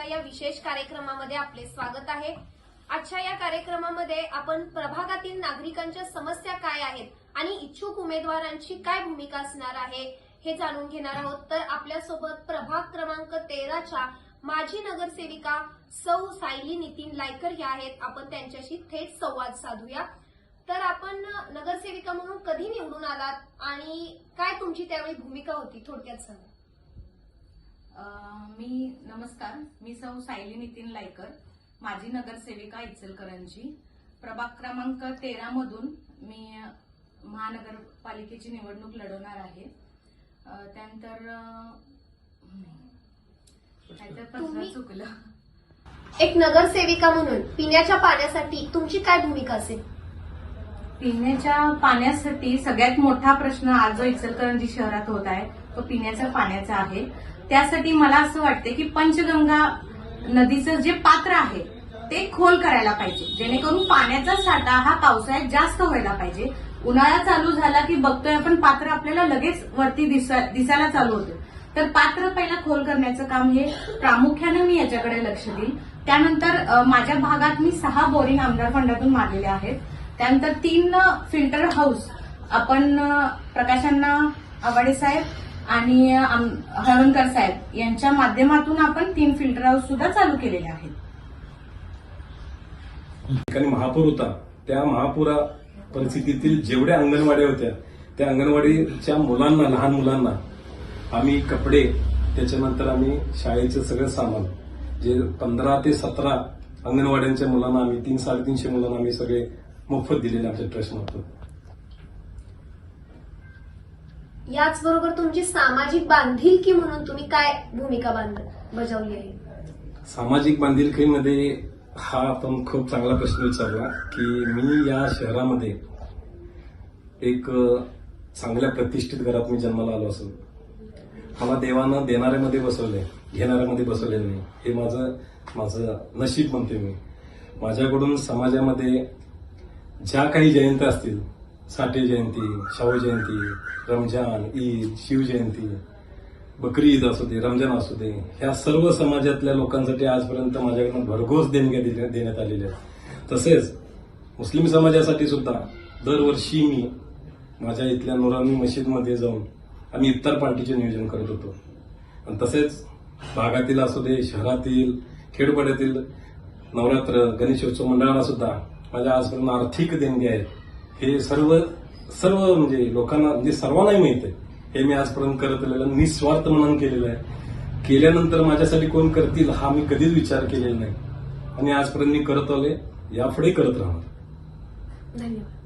या विशेष कार्यक्रमामध्ये आपले स्वागत आहे। आजच्या या कार्यक्रमामध्ये आपण प्रभागातील नागरिकांच्या समस्या काय आहेत आणि इच्छुक उमेदवारांची काय भूमिका असणार आहे हे जाणून घेणार आहोत। तर आपल्यासोबत प्रभाग क्रमांक 13च्या माजी नगरसेविका सौ सायली नितीन लायकर या आहेत। आपण त्यांच्याशी थेट संवाद साधूया। तर आपण नगरसेविका म्हणून कधी निवडून आलात आणि काय तुमची त्यावेळी भूमिका होती, थोडक्यात सांगा। नमस्कार, मी सौ सायली नितीन लायकर, माजी नगरसेविका इचलकरंजी। प्रभाग क्रमांक 13 मधून मी महानगरपालिकेची निवडणूक लढवणार आहे। त्यानंतर चुकलं। एक नगरसेविका म्हणून पिण्याच्या पाण्यासाठी तुमची काय भूमिका असेल? पिण्याच्या पाण्यासाठी सगळ्यात मोठा प्रश्न आज जो इचलकरंजी शहरात होत आहे तो पिण्याच्या पाण्याचा आहे। त्यासाठी मला असं वाटते की पंचगंगा नदीचं जे पात्र आहे ते खोल करायला पाहिजे, जेणेकरून पाण्याचा साठा हा पावसाळ्यात जास्त व्हायला पाहिजे। उन्हाळा चालू झाला की बघतोय आपण पात्र आपल्याला लगेच वरती दिसायला चालू होतं, तर पात्र पहिला खोल करण्याचं काम हे प्रामुख्याने मी याच्याकडे लक्ष देईन। त्यानंतर माझ्या भागात मी 6 बोरिंग आमदार फंडातून मारलेले आहेत। त्यानंतर 3 फिल्टर हाऊस आपण प्रकाशांना आवाडे साहेब आणि हळवणकर साहेब यांच्या माध्यमातून आपण 3 फिल्टर हाऊस सुद्धा चालू केलेले आहेत। ठिकाणी महापूर होता, त्या महापुरा परिस्थितीतील जेवढ्या अंगणवाड्या होत्या त्या अंगणवाडीच्या मुलांना, लहान मुलांना आम्ही कपडे, त्याच्यानंतर आम्ही शाळेचं सगळं सामान, जे 15 ते 17 अंगणवाड्यांच्या मुलांना आम्ही 300-350 मुलांना आम्ही सगळे मोफत दिलेले आमच्या ट्रस्टमार्फत। याचबरोबर तुमची सामाजिक बांधिलकी म्हणून तुम्ही काय भूमिका बजावली आहे? सामाजिक बांधिलकीमध्ये हा आपण खूप चांगला प्रश्न विचारला की मी या शहरामध्ये एक चांगल्या प्रतिष्ठित घरात मी जन्माला आलो असून मला देवानं देणाऱ्यामध्ये बसवलंय, घेणाऱ्यामध्ये बसवलेलं नाही। हे माझं नशीब म्हणते मी। माझ्याकडून समाजामध्ये ज्या काही जयंत्या असतील, साठे जयंती, शाहू जयंती, रमजान, ईद, शिवजयंती, बकरी ईद असू दे, रमजान असू दे, ह्या सर्व समाजातल्या लोकांसाठी आजपर्यंत माझ्याकडून भरघोस देणग्या देण्यात आलेल्या आहेत। तसेच मुस्लिम समाजासाठी सुद्धा दरवर्षी मी माझ्या इथल्या नुरानी मशीदमध्ये जाऊन आम्ही इफ्तार पार्टीचे नियोजन करत होतो। आणि तसेच भागातील असू दे, शहरातील, खेडपाड्यातील नवरात्र, गणेशोत्सव मंडळाला सुद्धा माझ्या आजपर्यंत आर्थिक देणग्या आहेत। हे सर्व म्हणजे लोकांना, म्हणजे सर्वांनाही माहित आहे, हे मी आजपर्यंत करत आलेलं निस्वार्थ म्हणून केलेलं आहे। केल्यानंतर माझ्यासाठी कोण करतील हा मी कधीच विचार केलेला नाही आणि आजपर्यंत मी करत आले, यापुढे करत राहणार। धन्यवाद।